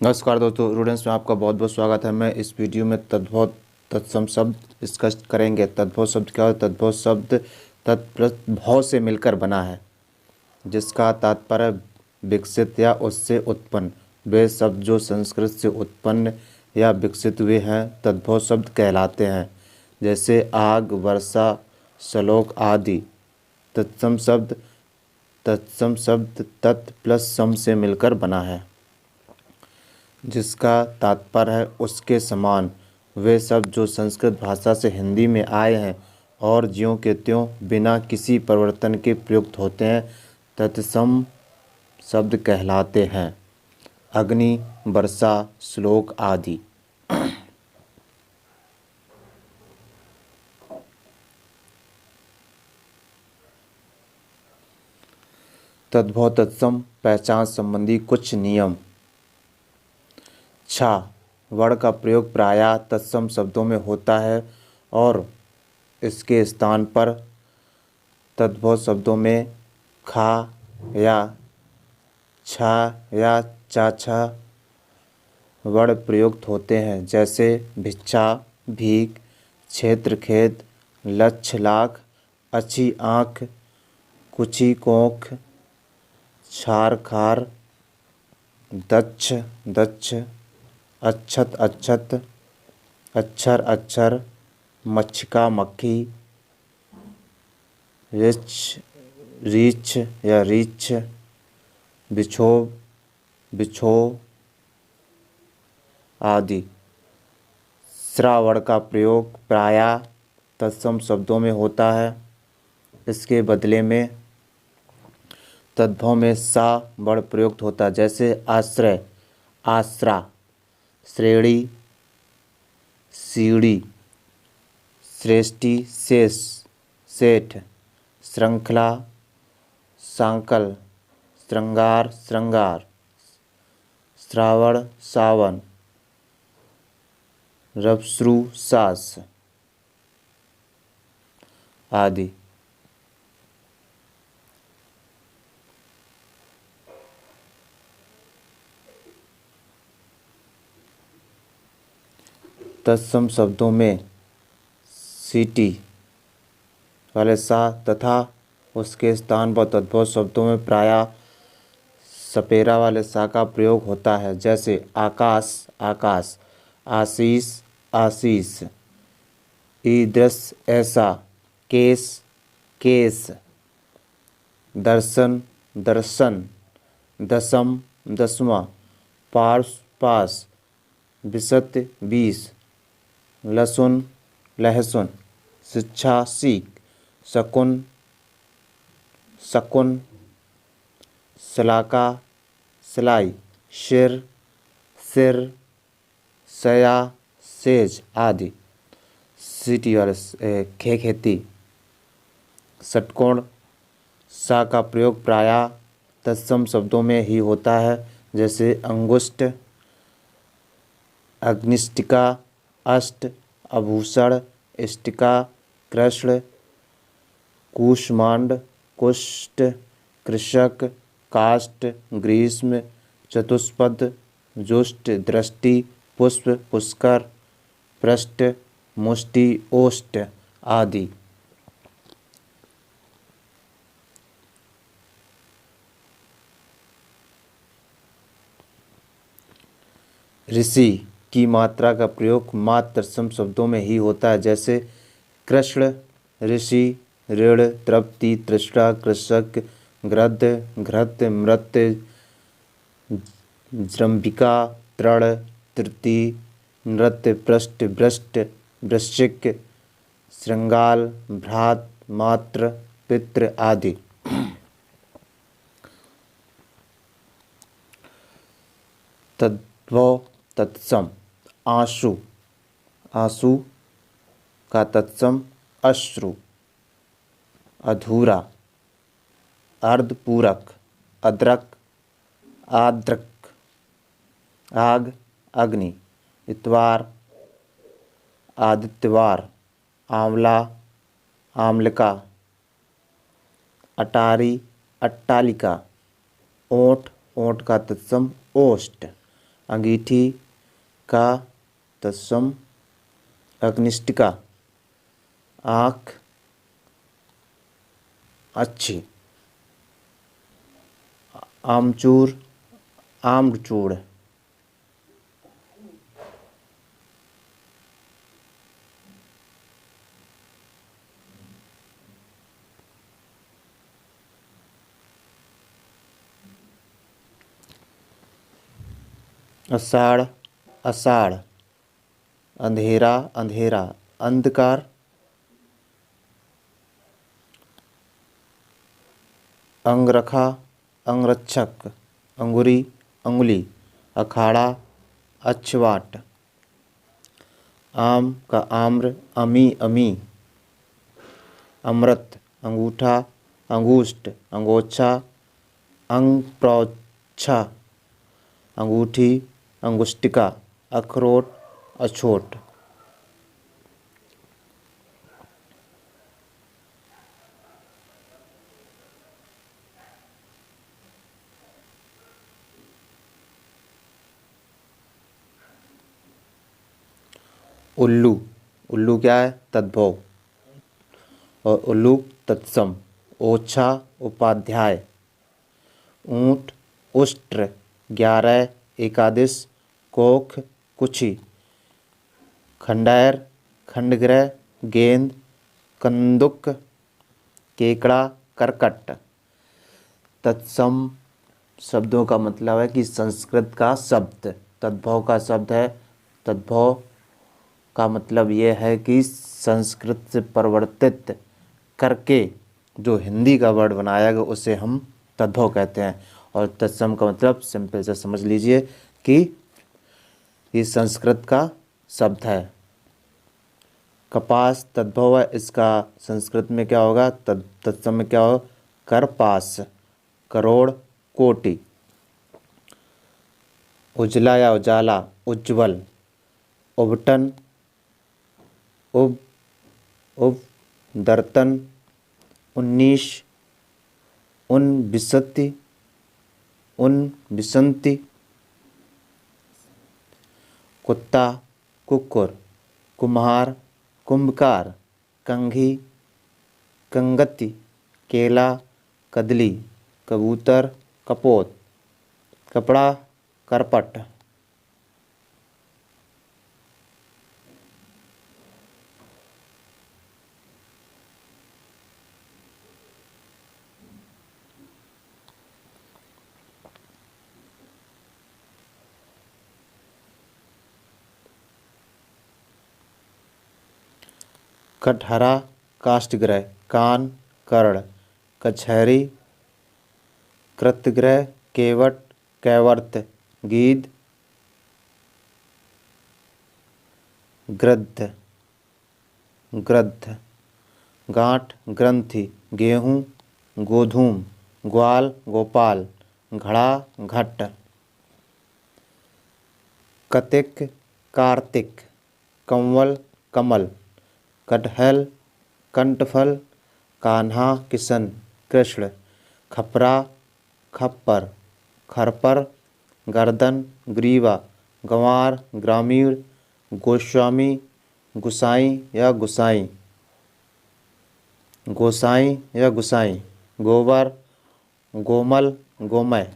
नमस्कार दोस्तों, रूडेंस में आपका बहुत बहुत स्वागत है। मैं इस वीडियो में तद्भव तत्सम शब्द डिस्कस करेंगे। तद्भव शब्द क्या है? तद्भव शब्द तत्प्रभव से मिलकर बना है, जिसका तात्पर्य विकसित या उससे उत्पन्न। वे शब्द जो संस्कृत से उत्पन्न या विकसित हुए हैं तद्भव शब्द कहलाते हैं, जैसे आग, वर्षा, श्लोक आदि। तत्सम शब्द तत् प्लस सम से मिलकर बना है, जिसका तात्पर्य है उसके समान। वे शब्द जो संस्कृत भाषा से हिंदी में आए हैं और ज्यों के त्यों बिना किसी परिवर्तन के प्रयुक्त होते हैं तत्सम शब्द कहलाते हैं। अग्नि, वर्षा, श्लोक आदि। तद्भव तत्सम पहचान संबंधी कुछ नियम। छा वर्ण का प्रयोग प्रायः तत्सम शब्दों में होता है और इसके स्थान पर तद्भव शब्दों में खा या छा या चाछा वर्ण प्रयुक्त होते हैं, जैसे भिक्षा, भीख, क्षेत्र, खेत, लक्ष्य, लाख, अच्छी आँख, कुची कोख, छार खार, दक्ष दक्ष, अच्छत अच्छत, अक्षर अक्षर, मक्षिका मक्खी, रिछ रीछ या रीछ, बिछोव बिछो आदि। श्रावण का प्रयोग प्रायः तत्सम शब्दों में होता है। इसके बदले में तद्भव में सा वर्ण प्रयुक्त होता है, जैसे आश्रय, आश्रा, श्रेणी, सीढ़ी, श्रेष्ठी, शेष, सेठ, श्रृंखला, सांकल, श्रृंगार, श्रृंगार, श्रावण, सावन, रवश्रु, सास आदि। तत्सम शब्दों में सीटी वाले सा तथा उसके स्थान पर तद्भव शब्दों में प्रायः सपेरा वाले सा का प्रयोग होता है, जैसे आकाश, आकाश, आशीष, आशीष, ईदृश, ऐसा, केस, केस, दर्शन, दर्शन, दशम, दसवां, पार्श्व, पास, विशत, 20, लहसुन, लहसुन, शिक्षा, सीख, शकुन, शकुन, शलाका, सिलाई, सिर, सिर, सया, सेज आदि। सीटी वाले खेती, षटकोण सा का प्रयोग प्रायः तत्सम शब्दों में ही होता है, जैसे अंगुष्ठ, अग्निष्टिका, अष्ट, आभूषण, इष्टिका, कृष्ण, कूष्मांड, कुष्ठ, कृषक, काष्ठ, ग्रीष्म, चतुष्पद, जुष्ट, दृष्टि, पुष्प, पुष्कर, पृष्ठ, मुष्टि, ओष्ठ आदि। ऋषि की मात्रा का प्रयोग मात्र सम शब्दों में ही होता है, जैसे कृष्ण, ऋषि, ऋण, तृप्ति, तृष्णा, कृषक, गृध्र, घृत, मृत, जृंभिका, तृण, तृति, नृत्य, पृष्ठ, भ्रष्ट, वृश्चिक, श्रृंगाल, भ्रात, मात्र, पितृ आदि। तद्भव तत्सम आंसू, आंसू का तत्सम अश्रु, अधूरा, अर्धपूरक, अद्रक, आद्रक, आग, अग्नि, इतवार, आदित्यवार, आंवला, आम्लिका, अटारी, अट्टालिका, ओंठ, ओंठ का तत्सम ओष्ठ, अंगीठी का तत्सम अग्निष्टिका आँख अच्छी आमचूर आम्रचूड़ आषाढ़ आषाढ़ अंधेरा अंधेरा अंधकार अंगरखा अंगरक्षक अंगुरी अंगुली अखाड़ा अच्छवाट आम का आम्र अमी अमी अमृत अंगूठा अंगूष्ठ अंगोछा अंगप्रोच्छा अंगूठी अंगुष्टिका अखरोट अछोट उल्लू उल्लू क्या है? तद्भव और उल्लू तत्सम ओछा उपाध्याय ऊंट उष्ट्र 11 एकादश कोख कुछी खंडेर खंडग्रह गेंद कंदुक केकड़ा करकट। तत्सम शब्दों का मतलब है कि संस्कृत का शब्द। तद्भव का शब्द है। तद्भव का मतलब ये है कि संस्कृत से परिवर्तित करके जो हिंदी का वर्ड बनाया गया उसे हम तद्भव कहते हैं। और तत्सम का मतलब सिंपल से समझ लीजिए कि ये संस्कृत का शब्द है। कपास तद्भव है, इसका संस्कृत में क्या होगा? तत्सम में क्या होगा? करपास करोड़ कोटि। उजला या उजाला उज्ज्वल उबटन उब दर्तन 19 उन बिसंती कुत्ता कुक्कुर कुम्हार कुंभकार कंघी कंगति केला कदली कबूतर कपोत कपड़ा करपट। कटहरा काष्ठगृह कान कर्ण कचहरी कृतगृह केवट कैवर्त गीध गृद्ध गांठ ग्रंथि गेहूँ गोधूम ग्वाल गोपाल घड़ा घट। कतिक कार्तिक कंवल कमल कटहल कंठफल कान्हा किशन कृष्ण खपरा खप्पर खरपर गर्दन ग्रीवा गंवार ग्रामीण गोस्वामी गुसाई या गुसाई गोसाई या गुसाई गोबर गोमल गोमय।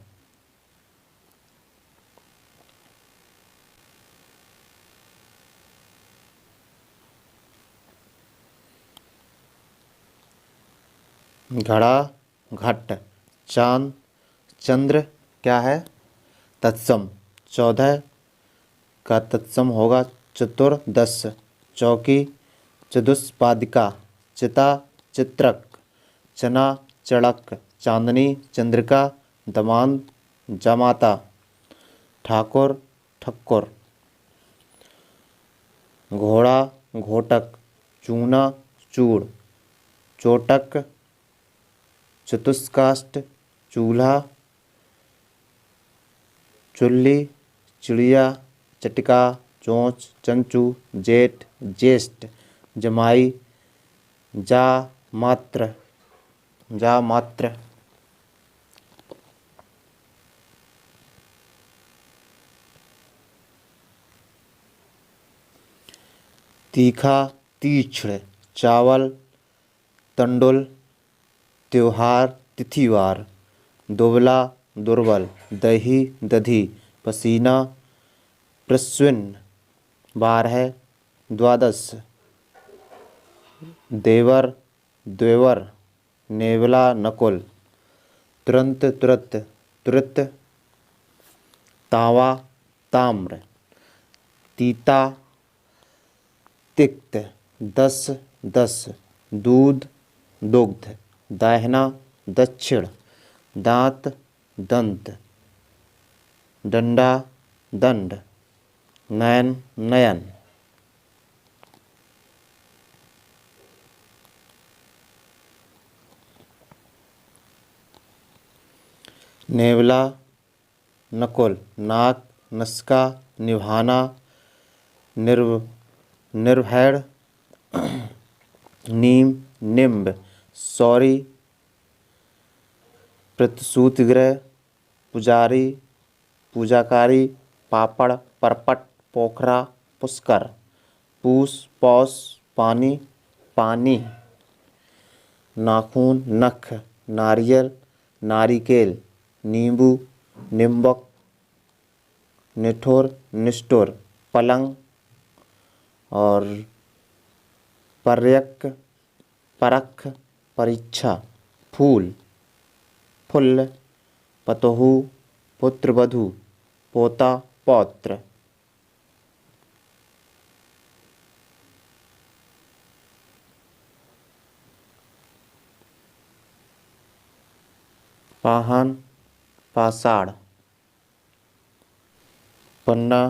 घड़ा घट चांद चंद्र क्या है? तत्सम 14 का तत्सम होगा चतुर्दश चौकी चतुष्पादिका चिता चित्रक चना चड़क चांदनी चंद्रिका दमांद जमाता ठाकुर ठक्कुर। घोड़ा घोटक चूना चूड़ चोटक चतुष्काष्ठ चूल्हा चुल्ली चिड़िया चटिका चोंच चंचू जेठ ज्येष्ठ जमाई जा मात्र। तीखा तीक्ष्ण, चावल तंडुल, त्योहार तिथिवार, दुबला दुर्बल, दही दधी, पसीना प्रस्विन, 12 द्वादश, देवर द्वेवर, नेवला नकुल, तुरंत तुरत तुरत, तावा ताम्र, तीता तिक्त, 10 दस, दूध दुग्ध, दाहिना दक्षिण, दांत दंत, डंडा दंड, नयन नयन। नेवला नकुल, नाक नसका, निभाना निर्भैर, नीम निम्ब, सौरी प्रतिसूतगृह, पुजारी पूजाकारी, पापड़ परपट, पोखरा पुष्कर, पूस पौस, पानी पानी, नाखून नख, नारियल नारिकेल, नींबू निम्बक, निठुर निष्ठुर, पलंग और पर्यक परख परीक्षा, फूल फुल्ल, पतोहू पुत्रवधू, पोता पौत्र। पाहन पाषाण, पन्ना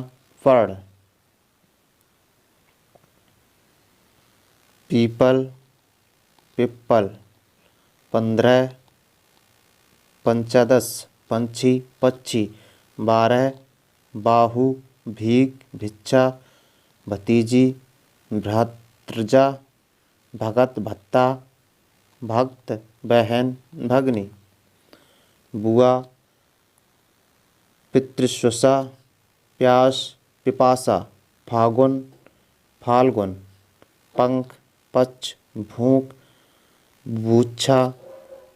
फर्ण, पीपल पिप्पल, 15 पंचादश, पंछी पक्षी, 12 बाहु, भीख भिक्षा, भतीजी भ्रातृजा, भगत भत्ता, भक्त बहन भगनी, बुआ पितृस्वसा, प्यास पिपासा, फागुन फाल्गुन, पंख पक्ष, भूख बूच्छा,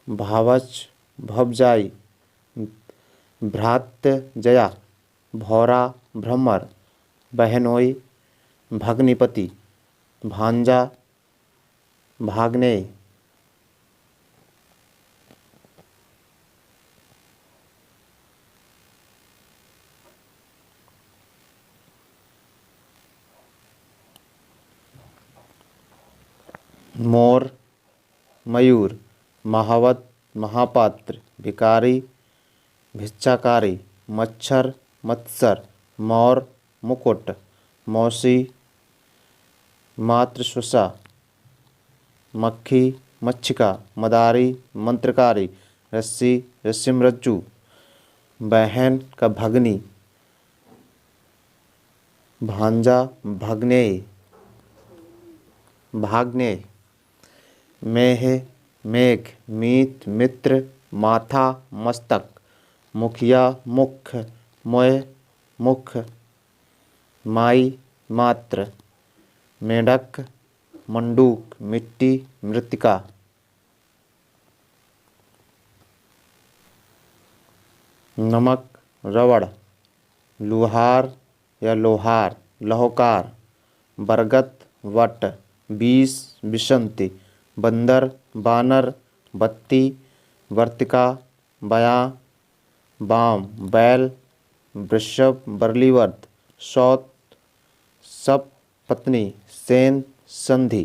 भावच भवजाई, भ्रातृजया, भौरा भ्रमर, बहनोई, भग्निपति, भांजा भाग्नेय। मोर मयूर, महावत महापात्र, भिकारी भिक्षाकारी, मच्छर मत्सर, मोर मुकुट, मौसी मातृस्वसा, मक्खी मच्छिका, मदारी मंत्रकारी, रस्सी रस्सिमरज्जू, बहन का भगनी, भांजा भग्नेय भाग्नेय, मेह मेघ, मीत मित्र, माथा मस्तक, मुखिया मुख, मोय मुख, माई मात्र, मेढक मंडूक, मिट्टी मृतिका। नमक रवड़, लुहार या लोहार, लहोकार, बरगद वट, बीस बिसंती, बंदर बानर, बत्ती वर्तिका, बयां बाम, बैल वृषभ बरलीवर्त, सौत सप पत्नी, सेन संधि,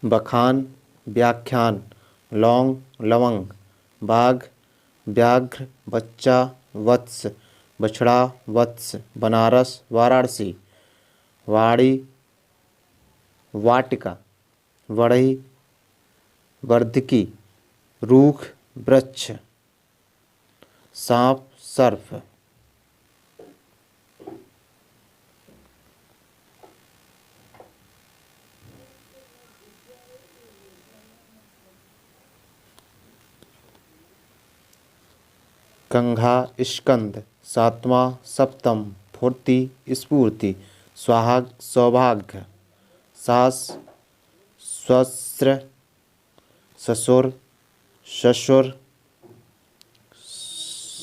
बखान व्याख्यान, लौंग लवंग, बाघ व्याघ्र, बच्चा वत्स, बछड़ा वत्स, बनारस वाराणसी, वाड़ी वाटिका, वड़ई वर्धिकी, रूख वृक्ष, सांप सर्फ। कंघा स्कंद, सातवां सप्तम, फुर्ती स्फूर्ति, स्वाहाग सौभाग्य, सास स्वस्त्र, ससुर ससुर,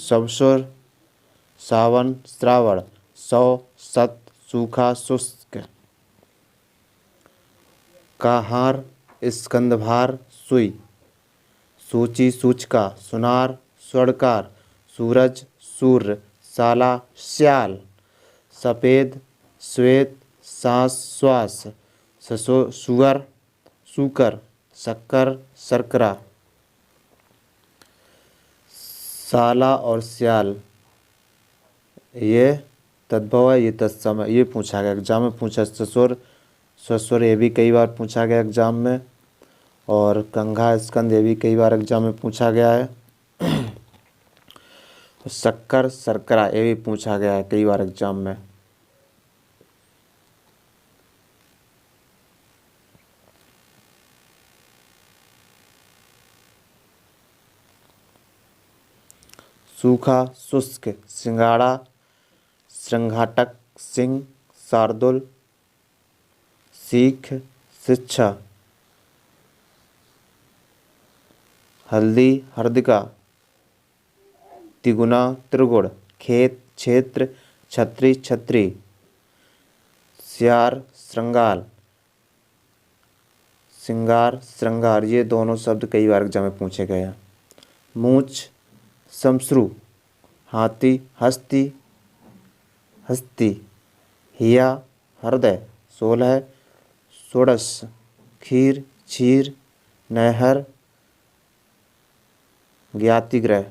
सबसुर सावन श्रावण, सौ सत सूखा शुष्क, काहार स्कंदभार सुई, सूची सूचका, सुनार स्वर्णकार, सूरज सूर्य, साला श्याल, सफेद श्वेत, सांस श्वास, सुअर सूकर, शक्कर शर्करा। साला और श्याल ये तद्भव है, ये तत्सम है। ये पूछा गया एग्जाम में, पूछा ससुर ससुर, ये भी कई बार पूछा गया एग्जाम में। और कंघा स्कंद, ये भी कई बार एग्जाम में पूछा गया है। शक्कर शर्करा, ये भी पूछा गया है कई बार एग्जाम में। सूखा शुष्क, सिंगाड़ा श्रृंघाटक, सिंह शार्दुल, सीख शिक्षा, हल्दी हर्दिका, तिगुना त्रिगुण, खेत क्षेत्र, छत्री छत्री, सियार श्रृंगार, सिंगार श्रृंगार। ये दोनों शब्द कई बार एग्जाम में पूछे गए हैं। मूछ शमश्रु, हाथी हस्ती हस्ती, हिया हृदय, 16 षोडश, खीर क्षीर, नहर ज्ञातिग्रह।